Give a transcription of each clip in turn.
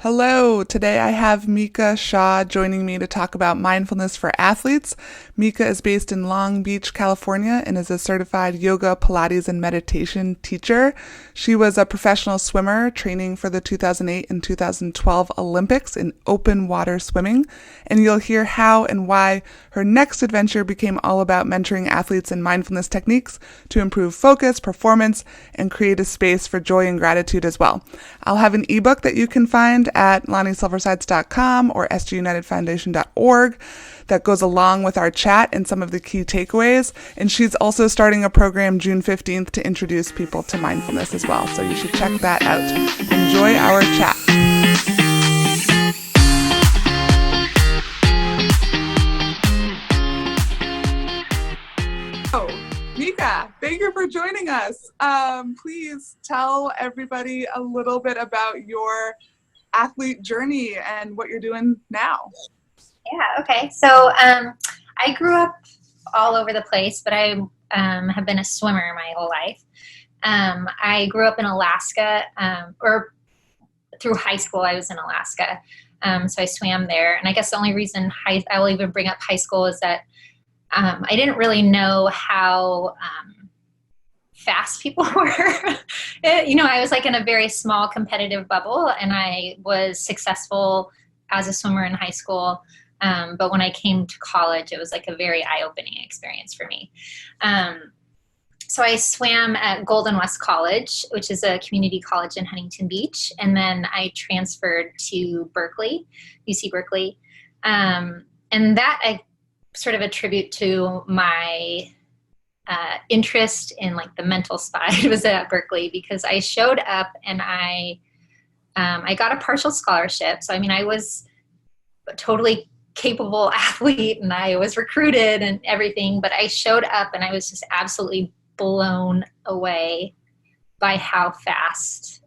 Hello, today I have Micha Shaw joining me to talk about mindfulness for athletes. Micha is based in Long Beach, California, and is a certified yoga, Pilates, and meditation teacher. She was a professional swimmer training for the 2008 and 2012 Olympics in open water swimming, and you'll hear how and why her next adventure became all about mentoring athletes in mindfulness techniques to improve focus, performance, and create a space for joy and gratitude as well. I'll have an ebook that you can find at LaniSilversides.com or sgunitedfoundation.org that goes along with our chat and some of the key takeaways. And she's also starting a program June 15th to introduce people to mindfulness as well. So you should check that out. Enjoy our chat. Oh, Micha, thank you for joining us. Please tell everybody a little bit about your athlete journey and what you're doing now. Yeah, okay. So I grew up all over the place, but I have been a swimmer my whole life. I grew up in Alaska, or through high school I was in Alaska. So I swam there. And I guess the only reason I will even bring up high school is that I didn't really know how fast people were. I was like in a very small competitive bubble, and I was successful as a swimmer in high school. But when I came to college, it was like a very eye-opening experience for me. So I swam at Golden West College, which is a community college in Huntington Beach. And then I transferred to Berkeley, UC Berkeley. And that I sort of attribute to my interest in like the mental side was at Berkeley, because I showed up and I got a partial scholarship. So, I mean, I was a totally capable athlete and I was recruited and everything, but I showed up and I was just absolutely blown away by how fast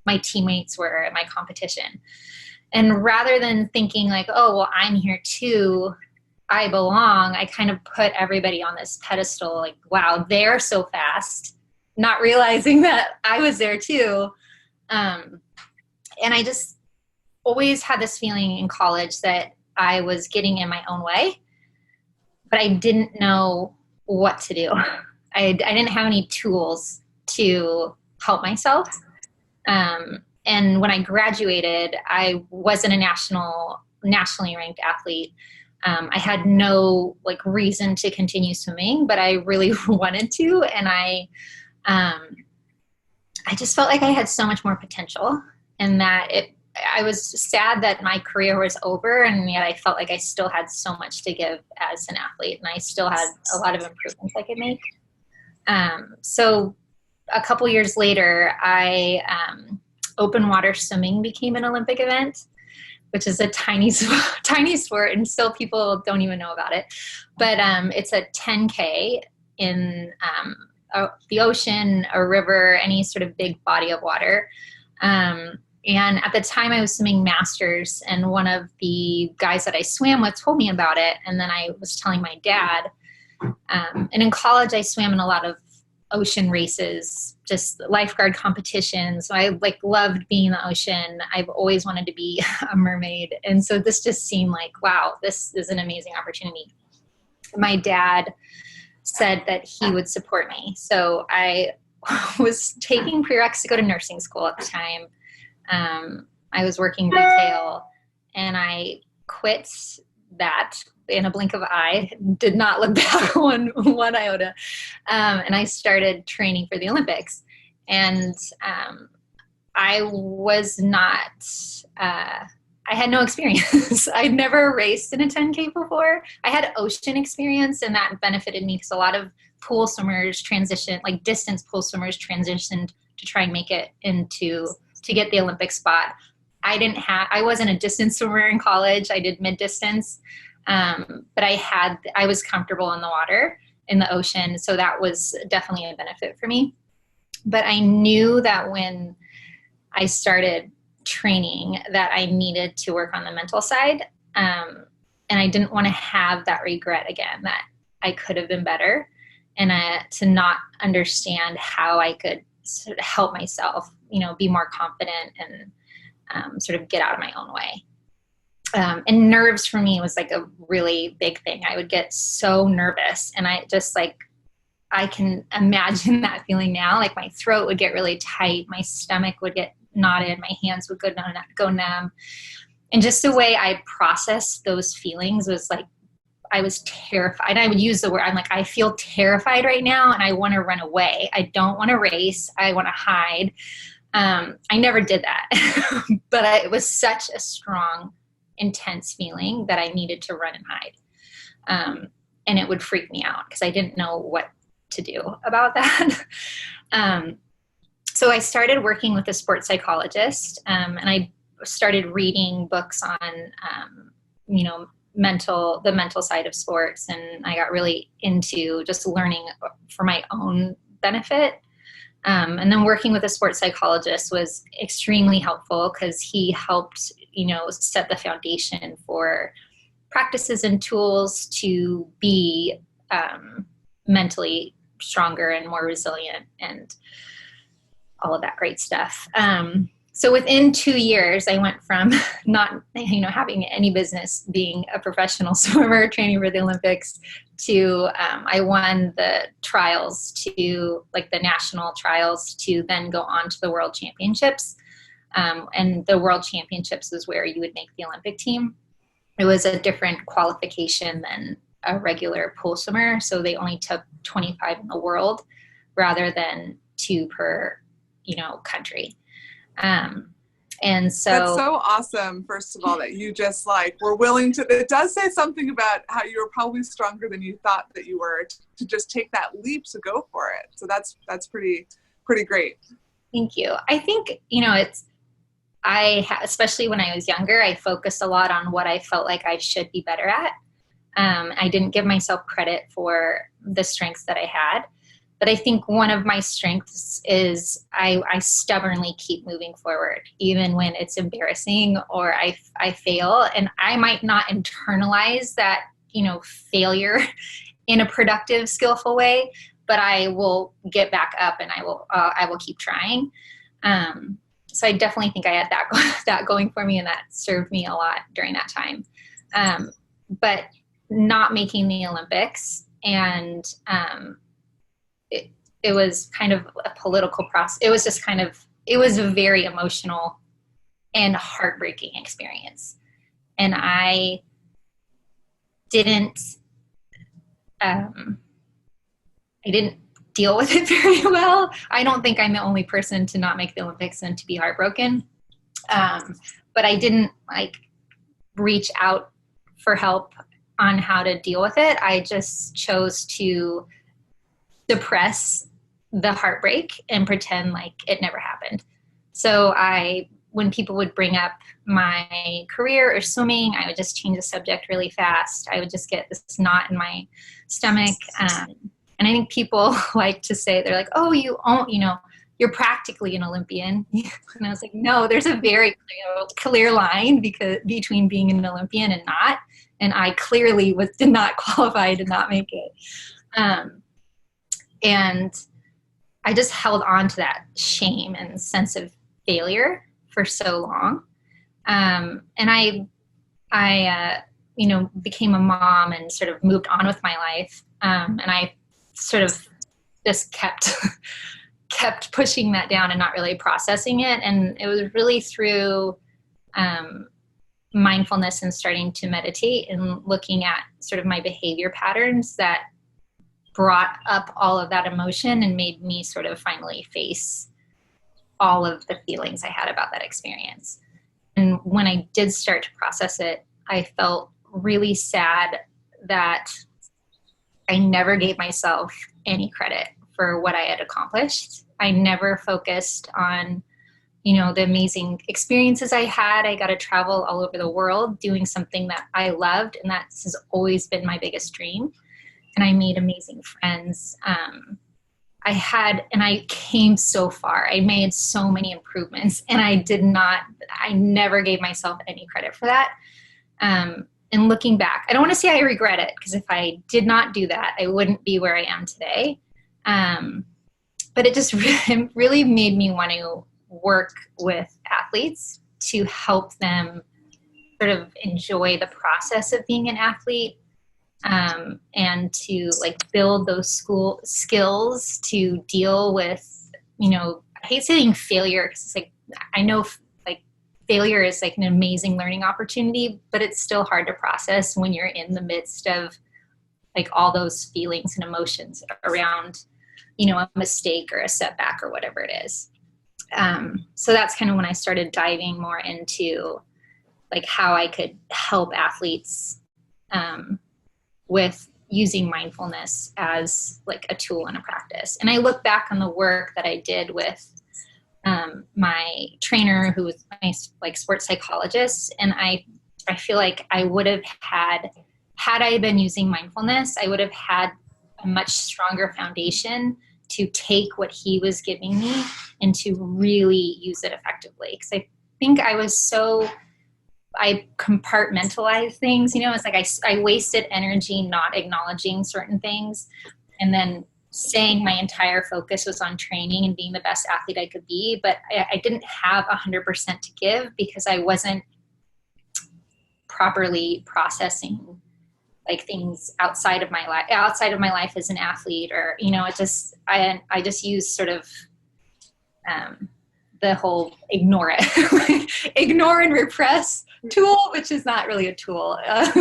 my teammates were at my competition. And rather than thinking like, oh, well, I'm here too, I belong, I kind of put everybody on this pedestal, like, wow, they're so fast, not realizing that I was there too. And I just always had this feeling in college that I was getting in my own way, but I didn't know what to do. I didn't have any tools to help myself. And when I graduated, I wasn't a nationally ranked athlete. I had no like reason to continue swimming, but I really wanted to. And I just felt like I had so much more potential, and that I was sad that my career was over, and yet I felt like I still had so much to give as an athlete, and I still had a lot of improvements I could make. So a couple years later, open water swimming became an Olympic event, which is a tiny sport, and still people don't even know about it. But it's a 10K in the ocean, a river, any sort of big body of water. And at the time I was swimming masters, and one of the guys that I swam with told me about it. And then I was telling my dad. And in college I swam in a lot of ocean races, just lifeguard competitions. So I like loved being in the ocean. I've always wanted to be a mermaid. And so this just seemed like, wow, this is an amazing opportunity. My dad said that he would support me. So I was taking prereqs to go to nursing school at the time. I was working retail, and I quit that in a blink of an eye, did not look back one iota. And I started training for the Olympics. And I was not, I had no experience. I'd never raced in a 10K before. I had ocean experience, and that benefited me because a lot of pool swimmers like distance pool swimmers transitioned to try and make it to get the Olympic spot. I wasn't a distance swimmer in college. I did mid-distance. But I was comfortable in the water, in the ocean. So that was definitely a benefit for me. But I knew that when I started training that I needed to work on the mental side. And I didn't want to have that regret again, that I could have been better, and to not understand how I could sort of help myself, be more confident and sort of get out of my own way. And nerves for me was like a really big thing. I would get so nervous, and I just I can imagine that feeling now. Like my throat would get really tight. My stomach would get knotted. My hands would go numb. And just the way I processed those feelings was like, I was terrified. I would use the word, I'm like, I feel terrified right now and I want to run away. I don't want to race. I want to hide. I never did that, but it was such a strong, intense feeling that I needed to run and hide. And it would freak me out because I didn't know what to do about that. So I started working with a sports psychologist, and I started reading books on, the mental side of sports. And I got really into just learning for my own benefit. And then working with a sports psychologist was extremely helpful because he helped, set the foundation for practices and tools to be mentally stronger and more resilient and all of that great stuff. So within 2 years, I went from not, having any business being a professional swimmer training for the Olympics to I won the trials to the national trials to then go on to the World Championships. And the World Championships is where you would make the Olympic team. It was a different qualification than a regular pool swimmer. So they only took 25 in the world rather than 2 per, country. And so that's so awesome. First of all, that you just were willing to, it does say something about how you were probably stronger than you thought that you were to just take that leap to go for it. So that's pretty great. Thank you. I think, especially when I was younger, I focused a lot on what I felt like I should be better at. I didn't give myself credit for the strengths that I had. But I think one of my strengths is I stubbornly keep moving forward, even when it's embarrassing or I fail. And I might not internalize that, failure in a productive, skillful way, but I will get back up and I will keep trying. So I definitely think I had that going for me, and that served me a lot during that time. But not making the Olympics and it was kind of a political process. It was just it was a very emotional and heartbreaking experience. And I didn't deal with it very well. I don't think I'm the only person to not make the Olympics and to be heartbroken. But I didn't reach out for help on how to deal with it. I just chose to suppress the heartbreak and pretend like it never happened. So when people would bring up my career or swimming, I would just change the subject really fast. I would just get this knot in my stomach. And I think people like to say, they're like, oh, you're practically an Olympian. And I was like, no, there's a very clear line between being an Olympian and not. And I clearly did not qualify, did not make it. And I just held on to that shame and sense of failure for so long. And I became a mom and sort of moved on with my life. And I sort of just kept pushing that down and not really processing it. And it was really through mindfulness and starting to meditate and looking at sort of my behavior patterns that brought up all of that emotion and made me sort of finally face all of the feelings I had about that experience. And when I did start to process it, I felt really sad that I never gave myself any credit for what I had accomplished. I never focused on, the amazing experiences I had. I got to travel all over the world doing something that I loved, and that has always been my biggest dream. And I made amazing friends. I came so far. I made so many improvements, and I never gave myself any credit for that. And looking back, I don't want to say I regret it, because if I did not do that, I wouldn't be where I am today. But it just really made me want to work with athletes to help them sort of enjoy the process of being an athlete, and to like build those school skills to deal with, I hate saying failure because it's like, I know like failure is like an amazing learning opportunity, but it's still hard to process when you're in the midst of like all those feelings and emotions around, a mistake or a setback or whatever it is. So that's kind of when I started diving more into like how I could help athletes with using mindfulness as like a tool and a practice. And I look back on the work that I did with my trainer, who was my like sports psychologist, and I feel like I would have had I been using mindfulness, I would have had a much stronger foundation to take what he was giving me and to really use it effectively. Because I think I compartmentalize things, it's like I wasted energy not acknowledging certain things, and then saying my entire focus was on training and being the best athlete I could be, but I didn't have 100% to give because I wasn't properly processing like things outside of my life as an athlete, or I just use sort of the whole ignore and repress tool, which is not really a tool. But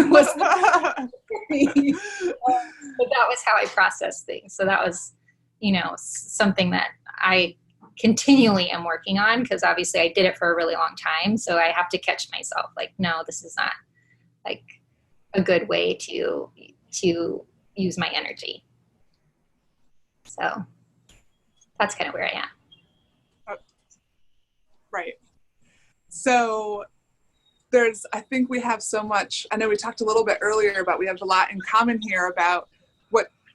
that was how I process things. So that was, something that I continually am working on, because obviously I did it for a really long time. So I have to catch myself like, no, this is not like a good way to use my energy. So that's kind of where I am. Right. So I think we have so much, I know we talked a little bit earlier, but we have a lot in common here about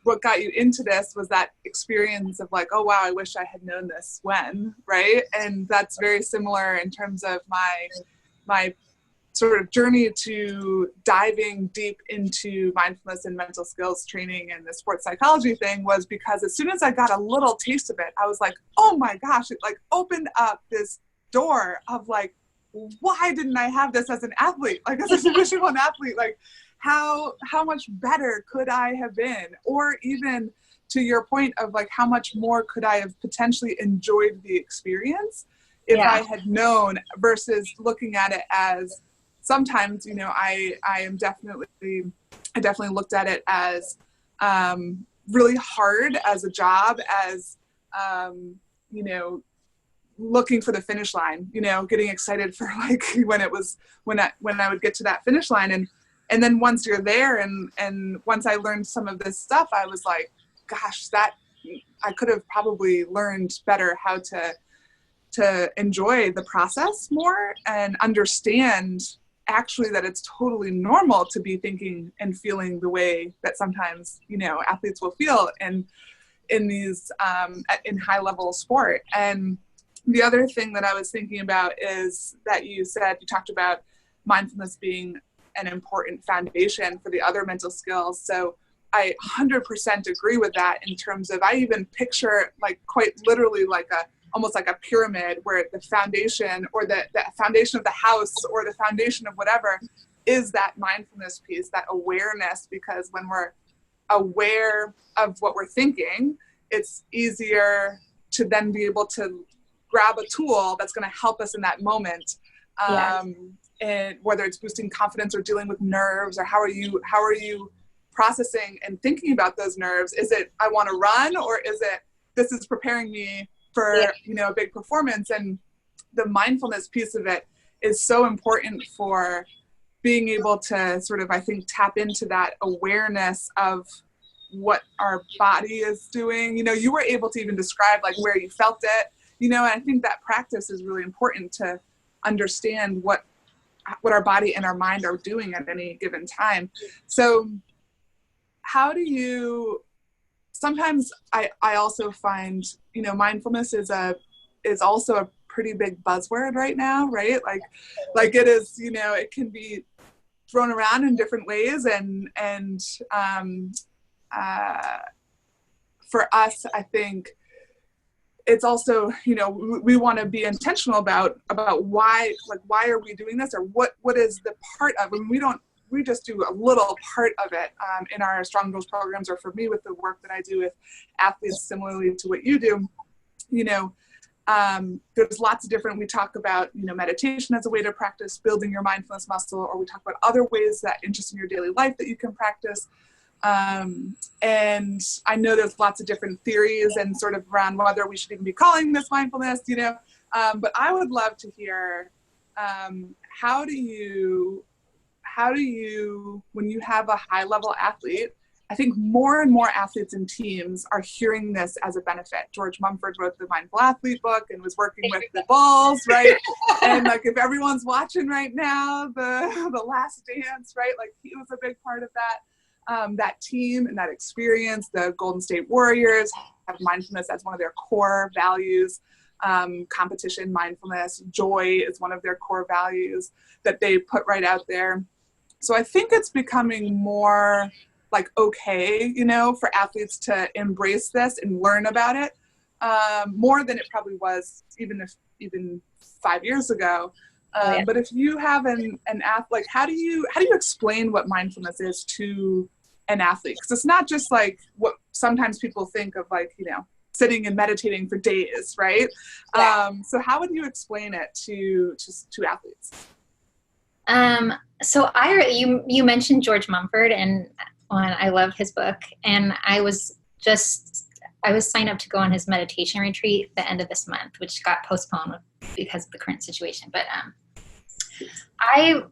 what got you into this was that experience of like, oh wow, I wish I had known this when, right? And that's very similar in terms of my sort of journey to diving deep into mindfulness and mental skills training and the sports psychology thing was because as soon as I got a little taste of it, I was like, oh my gosh, it like opened up this door of like, why didn't I have this as an athlete? Like as a Division I athlete, like how much better could I have been? Or even to your point of like, how much more could I have potentially enjoyed the experience if I had known, versus looking at it as sometimes, I definitely looked at it as really hard as a job, as, looking for the finish line, getting excited for like when I would get to that finish line. And then once you're there and once I learned some of this stuff, I was like, gosh, that I could have probably learned better how to enjoy the process more and understand actually that it's totally normal to be thinking and feeling the way that sometimes, athletes will feel in these, in high level sport. And the other thing that I was thinking about is that you talked about mindfulness being an important foundation for the other mental skills. So I 100% agree with that in terms of, I even picture like quite literally like almost like a pyramid where the foundation or the foundation of the house or the foundation of whatever is that mindfulness piece, that awareness, because when we're aware of what we're thinking, it's easier to then be able to grab a tool that's going to help us in that moment. And whether it's boosting confidence or dealing with nerves, or how are you processing and thinking about those nerves? Is it, I want to run, or is it, this is preparing me for, a big performance? And the mindfulness piece of it is so important for being able to sort of, I think, tap into that awareness of what our body is doing. You were able to even describe like where you felt it, and I think that practice is really important to understand what our body and our mind are doing at any given time. So how do you, sometimes I also find, mindfulness is also a pretty big buzzword right now, right? Like it is, it can be thrown around in different ways. And for us, I think it's also, we want to be intentional about why, like, why are we doing this, or what is the part of, and we just do a little part of it in our Strong Girls programs, or for me with the work that I do with athletes, similarly to what you do. There's lots of different, we talk about, meditation as a way to practice building your mindfulness muscle, or we talk about other ways that interest in your daily life that you can practice. And I know there's lots of different theories and sort of around whether we should even be calling this mindfulness, but I would love to hear, how do you, when you have a high level athlete, I think more and more athletes and teams are hearing this as a benefit. George Mumford wrote the Mindful Athlete book and was working with the Bulls, right? And like, if everyone's watching right now, the Last Dance, right? Like, he was a big part of that. That team and that experience. The Golden State Warriors have mindfulness as one of their core values. Competition mindfulness, joy is one of their core values that they put right out there. So I think it's becoming more like okay, for athletes to embrace this and learn about it, more than it probably was even 5 years ago. But if you have an athlete, like, how do you explain what mindfulness is to an athlete? Because it's not just like what sometimes people think of, like, sitting and meditating for days, right? Yeah. So how would you explain it to athletes? So you mentioned George Mumford, and I love his book, and I was signed up to go on his meditation retreat at the end of this month, which got postponed because of the current situation. But I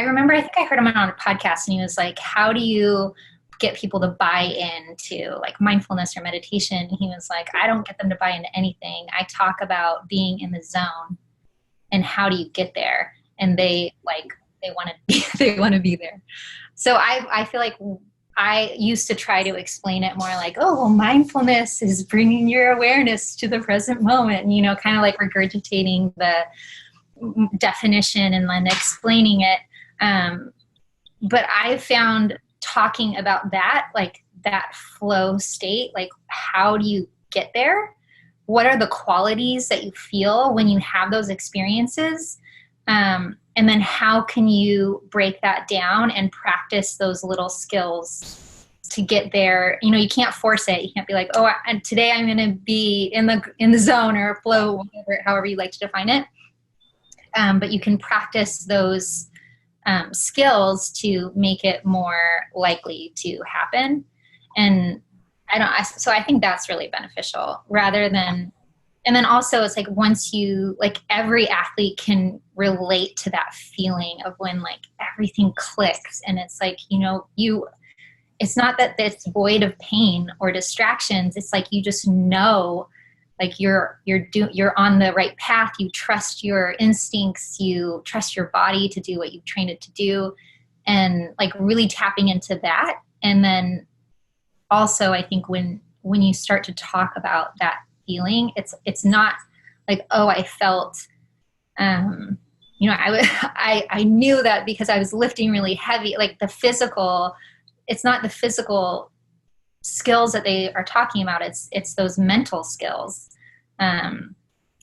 remember, I think I heard him on a podcast, and he was like, how do you get people to buy into like mindfulness or meditation? And he was like, I don't get them to buy into anything. I talk about being in the zone and how do you get there? And they want to be there. So I feel like I used to try to explain it more like, oh, well, mindfulness is bringing your awareness to the present moment, kind of like regurgitating the definition and then explaining it. But I found talking about that, like that flow state, like how do you get there? What are the qualities that you feel when you have those experiences? And then how can you break that down and practice those little skills to get there? You can't force it. You can't be like, oh, and today I'm going to be in the zone or flow, whatever, however you like to define it. But you can practice those skills to make it more likely to happen. And so I think that's really beneficial rather than, and then also it's like once you, like every athlete can relate to that feeling of when like everything clicks and it's like, it's not that it's void of pain or distractions. It's like, you just know, like you're on the right path. You trust your instincts. You trust your body to do what you've trained it to do, and like really tapping into that. And then also, I think when you start to talk about that feeling, it's not like, oh, I felt, I knew that because I was lifting really heavy, like the physical. It's not the physical skills that they are talking about. It's those mental skills.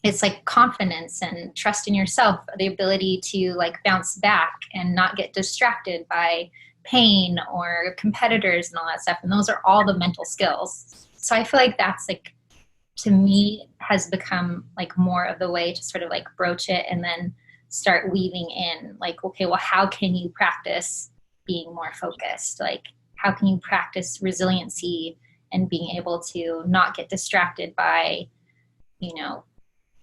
It's like confidence and trust in yourself, the ability to like bounce back and not get distracted by pain or competitors and all that stuff. And those are all the mental skills. So I feel like that's like, to me, has become like more of the way to sort of like broach it and then start weaving in like, okay, well, how can you practice being more focused? Like, how can you practice resiliency and being able to not get distracted by,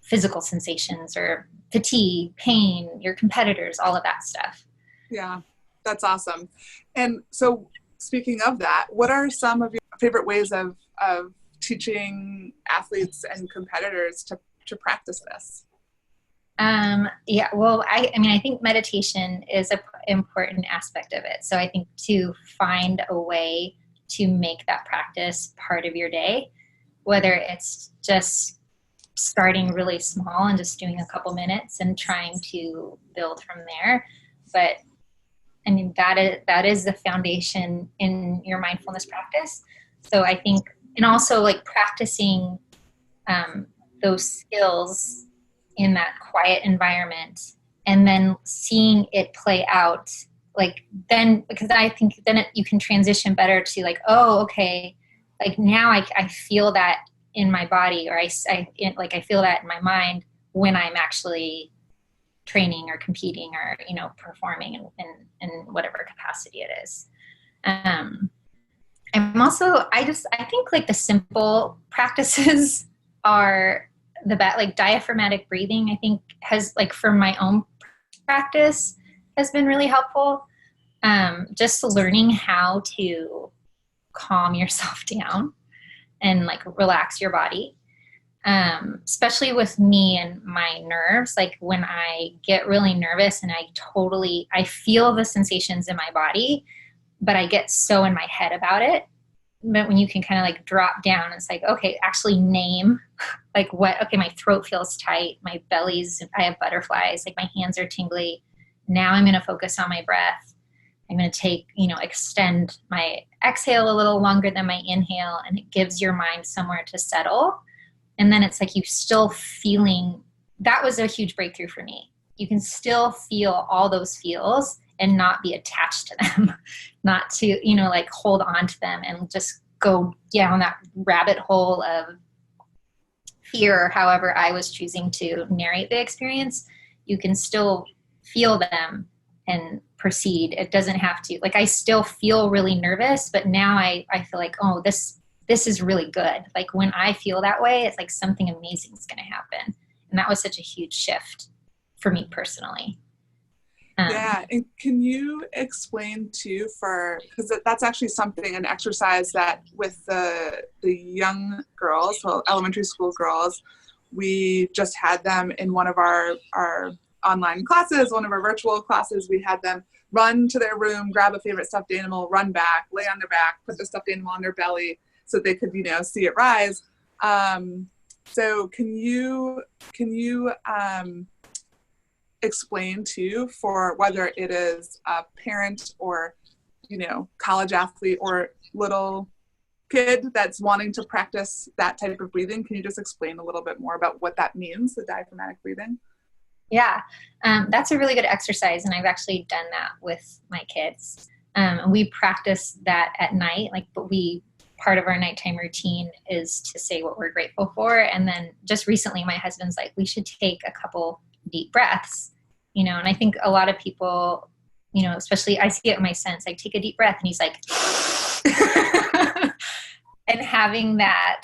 physical sensations or fatigue, pain, your competitors, all of that stuff. Yeah, that's awesome. And so speaking of that, what are some of your favorite ways of teaching athletes and competitors to practice this? Yeah, well, I think meditation is an important aspect of it. So I think to find a way to make that practice part of your day, whether it's just starting really small and just doing a couple minutes and trying to build from there. But I mean, that is the foundation in your mindfulness practice. So I think, and also like practicing those skills in that quiet environment, and then seeing it play out, like then, because I think then you can transition better to like, oh, okay, like now I feel that in my body, or I feel that in my mind when I'm actually training or competing or, performing in whatever capacity it is. I'm also, I think like the simple practices are the best. Like diaphragmatic breathing, I think has, like, for my own practice, has been really helpful. Just learning how to calm yourself down and like relax your body. Especially with me and my nerves, like when I get really nervous and I feel the sensations in my body, but I get so in my head about it. But when you can kind of like drop down, it's like, okay, actually name like okay, my throat feels tight, my I have butterflies, like my hands are tingly. Now I'm going to focus on my breath. I'm going to extend my exhale a little longer than my inhale, and it gives your mind somewhere to settle. And then it's like you still feeling, that was a huge breakthrough for me. You can still feel all those feels and not be attached to them, not to, like hold on to them and just go down that rabbit hole of fear, or however I was choosing to narrate the experience. You can still feel them and proceed. It doesn't have to, like, I still feel really nervous, but now I feel like, oh, this is really good. Like when I feel that way, it's like something amazing is going to happen. And that was such a huge shift for me personally. Yeah. And can you explain too, because that's actually an exercise that with the young girls, so elementary school girls, we just had them in one of our online classes, one of our virtual classes. We had them run to their room, grab a favorite stuffed animal, run back, lay on their back, put the stuffed animal on their belly so they could, see it rise. So can you explain too, for whether it is a parent or, college athlete or little kid that's wanting to practice that type of breathing, can you just explain a little bit more about what that means, the diaphragmatic breathing? Yeah, that's a really good exercise. And I've actually done that with my kids. We practice that at night, part of our nighttime routine is to say what we're grateful for. And then just recently, my husband's like, we should take a couple deep breaths, and I think a lot of people, especially I see it in my son, like, take a deep breath. And he's like, and having that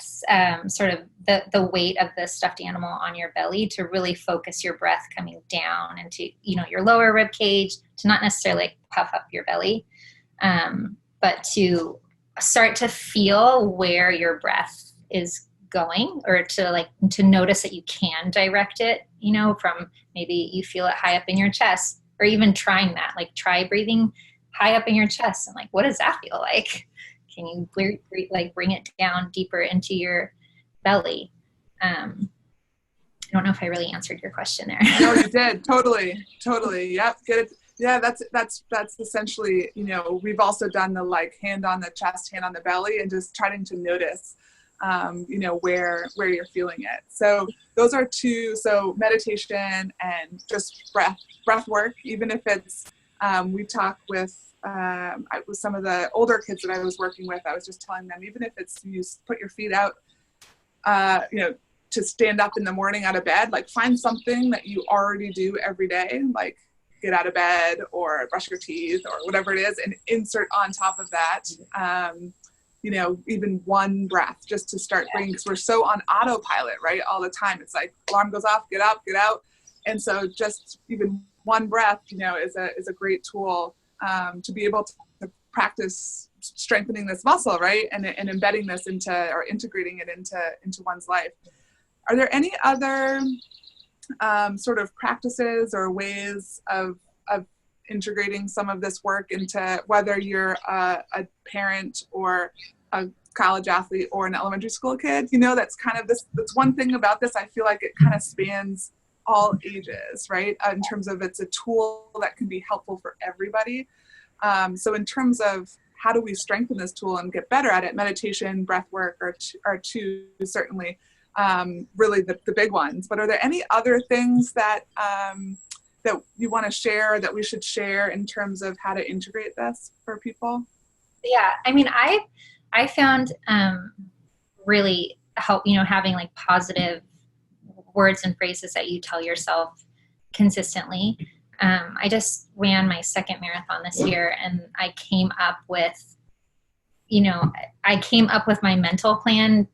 sort of the weight of the stuffed animal on your belly to really focus your breath coming down into, your lower rib cage, to not necessarily like puff up your belly, but to start to feel where your breath is going, or to notice that you can direct it, from maybe you feel it high up in your chest, or even trying that, like try breathing high up in your chest and like, what does that feel like? Can you bring it down deeper into your belly? I don't know if I really answered your question there. No, you did. Totally. Yep. Get it. Yeah, that's essentially, we've also done the like hand on the chest, hand on the belly, and just trying to notice, where you're feeling it. So those are two. So meditation and just breath work, even if it's, we talk with some of the older kids that I was working with, I was just telling them, even if it's you put your feet out, to stand up in the morning out of bed, like find something that you already do every day, like get out of bed or brush your teeth or whatever it is, and insert on top of that, even one breath just to start bringing, because we're so on autopilot, right? All the time. It's like alarm goes off, get up, get out. And so just even one breath, is a great tool to be able to practice strengthening this muscle, right? And embedding this or integrating it into one's life. Are there any other sort of practices or ways of integrating some of this work into, whether you're a parent or a college athlete or an elementary school kid? That's kind of that's one thing about this. I feel like it kind of spans all ages, right? In terms of it's a tool that can be helpful for everybody. So in terms of how do we strengthen this tool and get better at it, meditation, breath work are two certainly. really the big ones. But are there any other things that that you want to share, that we should share in terms of how to integrate this for people? Yeah, I mean, I found really help, having like positive words and phrases that you tell yourself consistently. I just ran my second marathon this year, and I came up with my mental plan,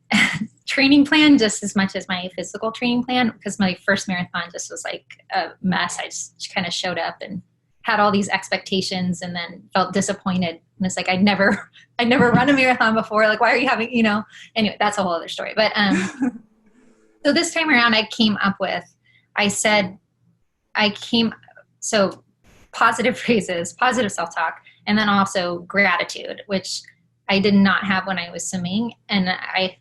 training plan, just as much as my physical training plan, because my first marathon just was like a mess. I just kind of showed up and had all these expectations and then felt disappointed. And it's like, I never run a marathon before. Like, why are you having, anyway, that's a whole other story. But, so this time around so positive phrases, positive self-talk, and then also gratitude, which I did not have when I was swimming. And I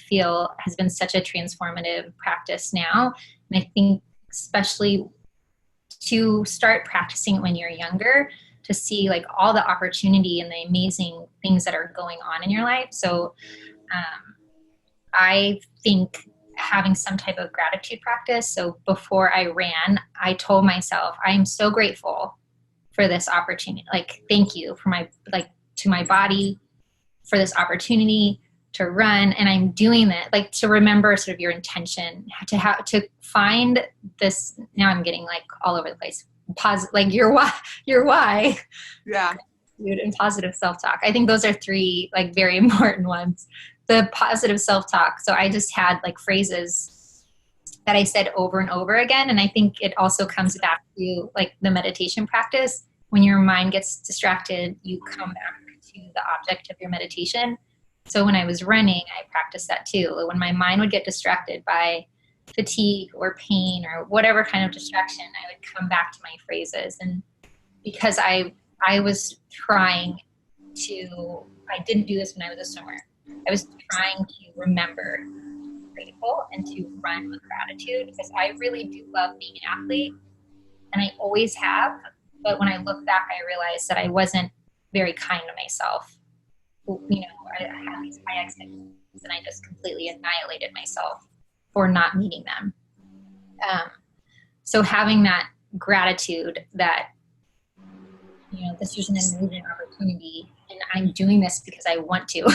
feel has been such a transformative practice now. And I think especially to start practicing it when you're younger, to see like all the opportunity and the amazing things that are going on in your life. So I think having some type of gratitude practice. So before I ran, I told myself, I am so grateful for this opportunity. Like, thank you for to my body for this opportunity to run. And I'm doing that, like, to remember sort of your intention, to find this. Now I'm getting like all over the place. Like your why. Yeah. And positive self-talk. I think those are three like very important ones. The positive self-talk. So I just had like phrases that I said over and over again. And I think it also comes back to like the meditation practice. When your mind gets distracted, you come back to the object of your meditation. So when I was running, I practiced that too. When my mind would get distracted by fatigue or pain or whatever kind of distraction, I would come back to my phrases. And because I was trying to, I didn't do this when I was a swimmer. I was trying to remember grateful and to run with gratitude, because I really do love being an athlete, and I always have. But when I look back, I realized that I wasn't very kind to myself. I had these high expectations, and I just completely annihilated myself for not meeting them. So having that gratitude that, this was an amazing opportunity, and I'm doing this because I want to.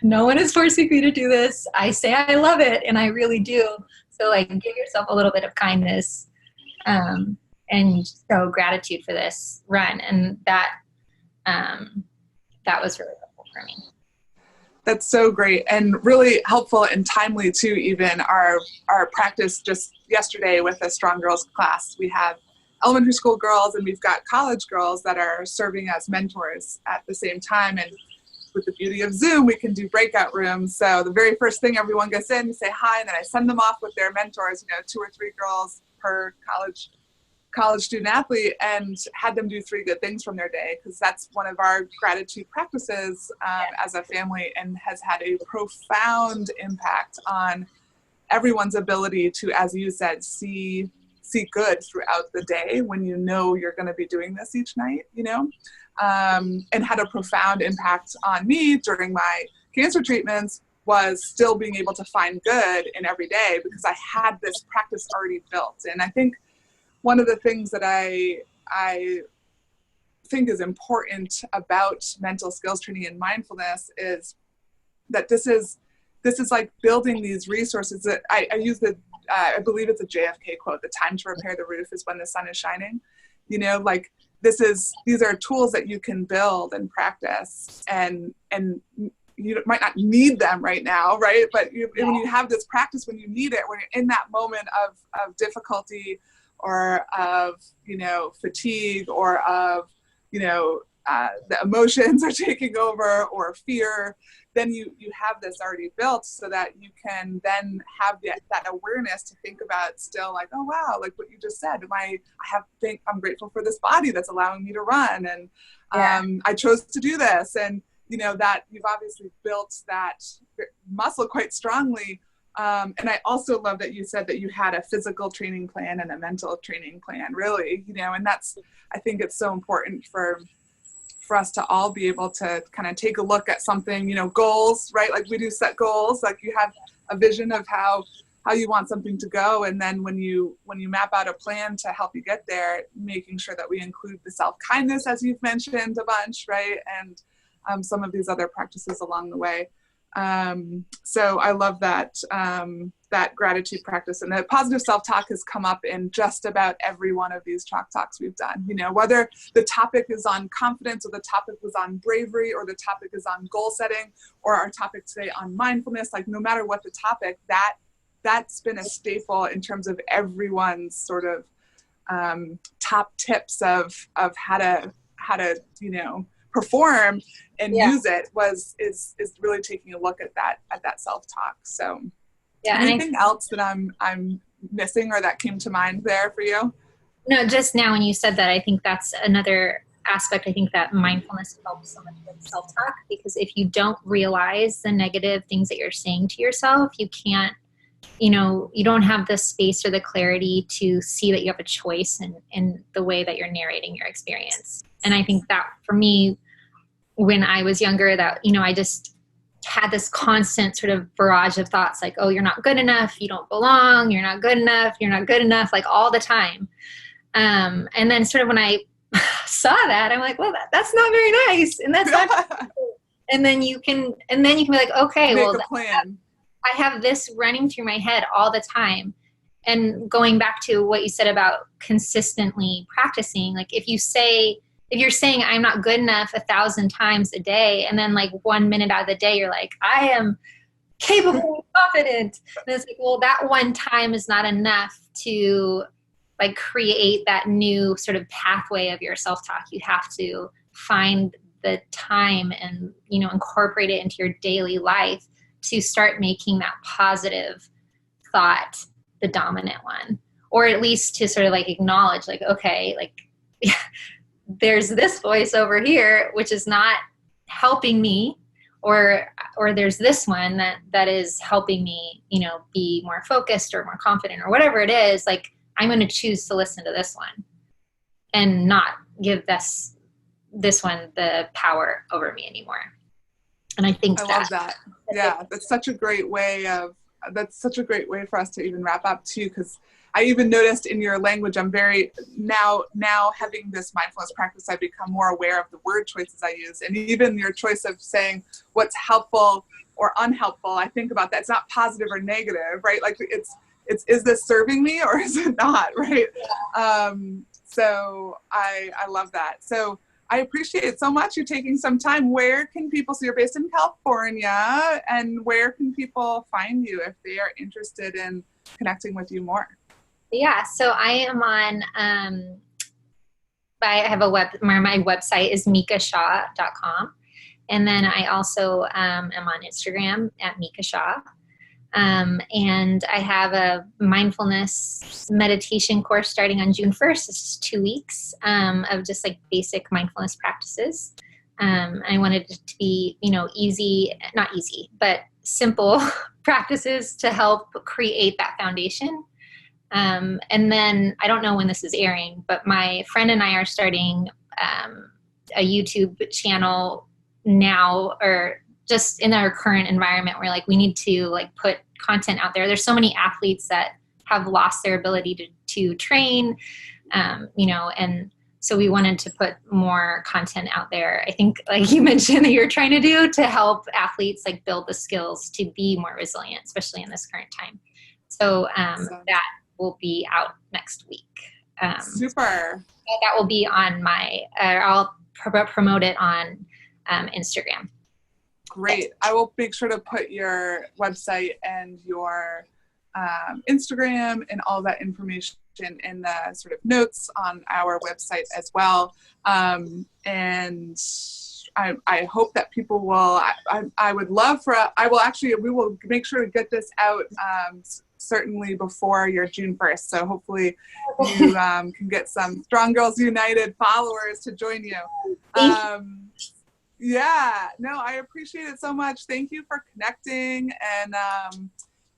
No one is forcing me to do this. I say I love it, and I really do. So like, give yourself a little bit of kindness, and show gratitude for this run. And that was really helpful for me. That's so great, and really helpful and timely too. Even our practice just yesterday with a Strong Girls class, we have elementary school girls and we've got college girls that are serving as mentors at the same time. And with the beauty of Zoom, we can do breakout rooms. So the very first thing, everyone gets in, say hi, and then I send them off with their mentors, 2 or 3 girls per college student athlete, and had them do 3 good things from their day, because that's one of our gratitude practices as a family, and has had a profound impact on everyone's ability to, as you said, see good throughout the day when you're going to be doing this each night, and had a profound impact on me during my cancer treatments, was still being able to find good in every day because I had this practice already built. And I think one of the things that I think is important about mental skills training and mindfulness is that this is like building these resources that I use I believe it's a JFK quote, the time to repair the roof is when the sun is shining. Like these are tools that you can build and practice, and you might not need them right now, right? But when you have this practice, when you need it, when you're in that moment of difficulty, or of fatigue, or of the emotions are taking over, or fear, then you have this already built, so that you can then have that awareness to think about still, like, oh wow, like what you just said, I'm grateful for this body that's allowing me to run, and I chose to do this, and that you've obviously built that muscle quite strongly. And I also love that you said that you had a physical training plan and a mental training plan, really, and I think it's so important for us to all be able to kind of take a look at something, goals, right? Like we do set goals, like you have a vision of how you want something to go. And then when you map out a plan to help you get there, making sure that we include the self-kindness, as you've mentioned a bunch, right? And some of these other practices along the way. So I love that, that gratitude practice, and the positive self-talk has come up in just about every one of these chalk talks we've done, you know, whether the topic is on confidence or the topic was on bravery or the topic is on goal setting or our topic today on mindfulness, like no matter what the topic, that's been a staple in terms of everyone's sort of top tips of how to, you know, perform and use it is really taking a look at that self-talk. So anything else that I'm missing or that came to mind there for you? No, just now when you said that, I think that's another aspect. I think that mindfulness helps so much with self-talk, because if you don't realize the negative things that you're saying to yourself, you can't, you know, you don't have the space or the clarity to see that you have a choice in the way that you're narrating your experience. And I think that for me, when I was younger, that, you know, I just had this constant sort of barrage of thoughts like, oh, you're not good enough, you don't belong, you're not good enough, like all the time. And then sort of when I saw that, I'm like, well, that's not very nice. And that's not, and then you can be like, okay, make a plan. I have this running through my head all the time. And going back to what you said about consistently practicing, like if you're saying I'm not good enough 1,000 times a day, and then like 1 minute out of the day, you're like, I am capable and confident. And it's like, well, that one time is not enough to like create that new sort of pathway of your self-talk. You have to find the time and, you know, incorporate it into your daily life to start making that positive thought the dominant one, or at least to sort of like acknowledge like, okay, like there's this voice over here, which is not helping me, or there's this one that is helping me, you know, be more focused or more confident or whatever it is. Like, I'm going to choose to listen to this one and not give this one the power over me anymore. And I think I love that. Yeah, that's such a great way for us to even wrap up too, because I even noticed in your language, I'm very now having this mindfulness practice, I've become more aware of the word choices I use, and even your choice of saying what's helpful or unhelpful. I think about that. It's not positive or negative, right? Like it's is this serving me or is it not, right? Yeah. So I love that. So I appreciate it so much. You're taking some time. Where can people, so you're based in California, and where can people find you if they are interested in connecting with you more? Yeah, so I am on, I have my website is michashaw.com. And then I also am on Instagram at Micha Shaw. And I have a mindfulness meditation course starting on June 1st. It's just 2 weeks of just like basic mindfulness practices. I wanted it to be, you know, not easy, but simple practices to help create that foundation. And then I don't know when this is airing, but my friend and I are starting a YouTube channel now, or just in our current environment where like we need to like put content out there. There's so many athletes that have lost their ability to train, you know, and so we wanted to put more content out there. I think like you mentioned that you're trying to do to help athletes like build the skills to be more resilient, especially in this current time. So that will be out next week. Super. That will be on I'll promote it on Instagram. Great. I will make sure to put your website and your Instagram and all that information in the sort of notes on our website as well. And I hope that people will, I would love we will make sure to get this out certainly before your June 1st. So hopefully you can get some Strong Girls United followers to join you. Yeah, no, I appreciate it so much. Thank you for connecting.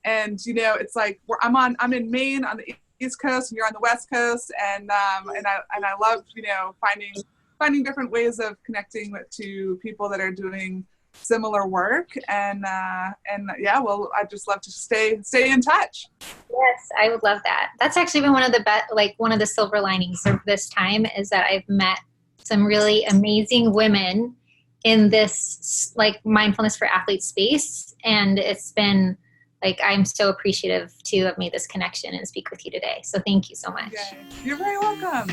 And you know, it's like I'm in Maine on the East Coast, and you're on the West Coast, and I love, you know, finding different ways of connecting to people that are doing similar work, and yeah, well, I'd just love to stay in touch. Yes, I would love that. That's actually been one of the one of the silver linings of this time is that I've met some really amazing women in this like mindfulness for athletes space, and it's been like I'm so appreciative to have made this connection and speak with you today. So thank you so much. Yay. You're very welcome.